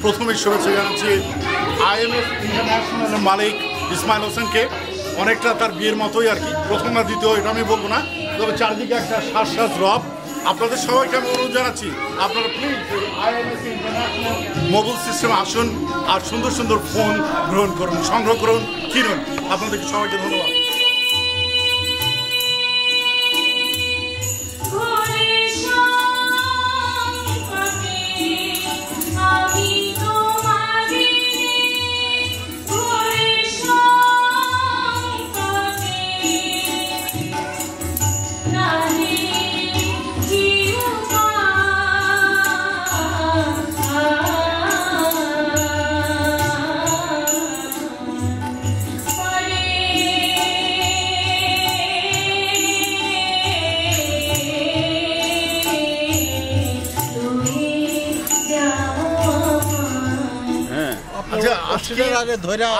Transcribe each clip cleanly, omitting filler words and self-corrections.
প্রথমে শুভেচ্ছা জানাচ্ছি IMS ইন্টারন্যাশনালের মালিক ইসমাইল হোসেনকে। অনেকটা তার বিয়ের মতোই আর কি, প্রথম না দ্বিতীয় এটা আমি বলবো না, তবে চারদিকে একটা শ্বাস রব। আপনাদের সবাইকে আমি অনুরোধ জানাচ্ছি আপনারা please IMS international mobile system আসুন আর সুন্দর সুন্দর ফোন গ্রহণ করুন, সংগ্রহ করুন, কিনুন। আপনাদেরকে সবাইকে ধন্যবাদ।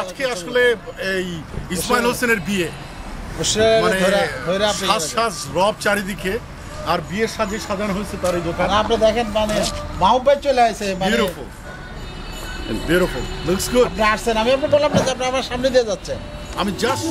আজকে আসলে এই ইসমাইল হোসেনের বিয়ে, মানে রব চারিদিকে, আর বিয়ের সাজে সাজানো হয়েছে তার এই দোকান। আপনি দেখেন মানে মাহবুব চলে আসে, বিউটিফুল বিউটিফুল লুকস গুড। আপনি আসছেন, আমি আপনি বললাম না যে আপনি আমার সামনে দিয়ে যাচ্ছেন, আমি জাস্ট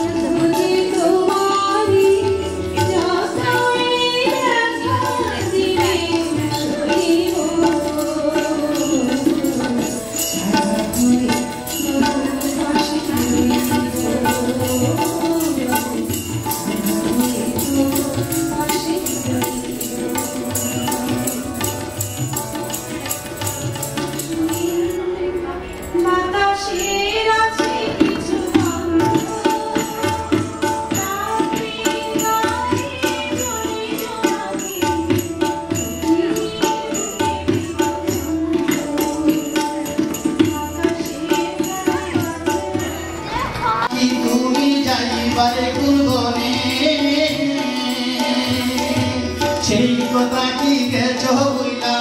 সেই কথা কি গেছো বুইলা,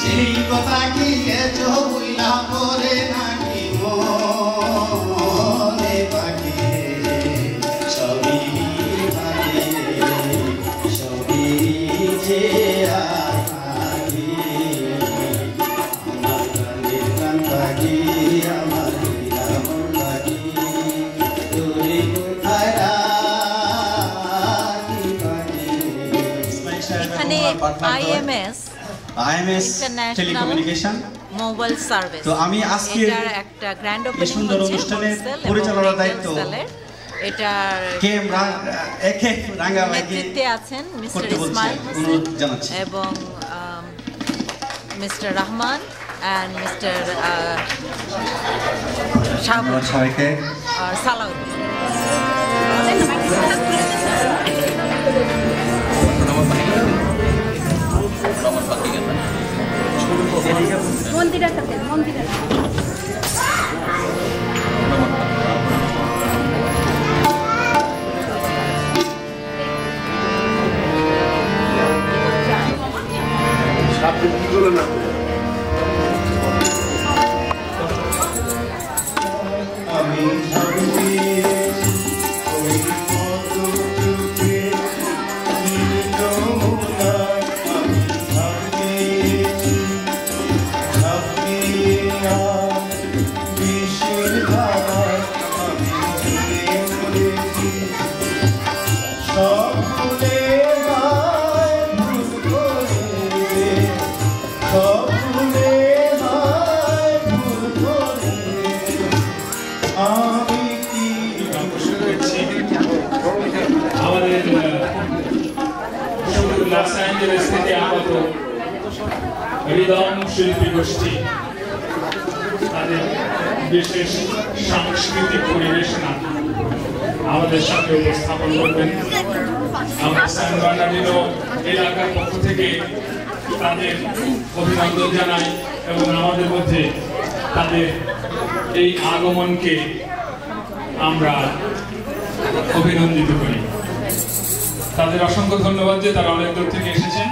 সেই কথা কি গেছো বুইলা পরে নাকি মনে বাকি সবই ভাগে সবই যে আগে আমার কানে কান বাকি আমার মন বাকি তোরে কোথায় IMS টেলিকমিউনিকেশন মোবাইল সার্ভিস। তো আমি আজকে এটার একটা গ্র্যান্ড ওপেনিং সুন্দর অনুষ্ঠানের পরিচালনার দায়িত্ব এটার নেতৃত্বে আছেন মিস্টার ইসমাইল হোসেন এবং mister Rahman and Mr. Shaikh Salahuddin. Los Angeles থেকে আগত হৃদয় শিল্পী গোষ্ঠী তাদের বিশেষ সাংস্কৃতিক পরিবেশনা আমাদের সাথে উপস্থাপন করবেন। আমরা সান বার্নার্ডিনো এলাকার পক্ষ থেকে তাদের অভিনন্দন জানাই এবং আমাদের মধ্যে তাদের এই আগমনকে আমরা অভিনন্দিত করি। তাদের অসংখ্য ধন্যবাদ যে তারা অনেক দূর থেকে এসেছেন।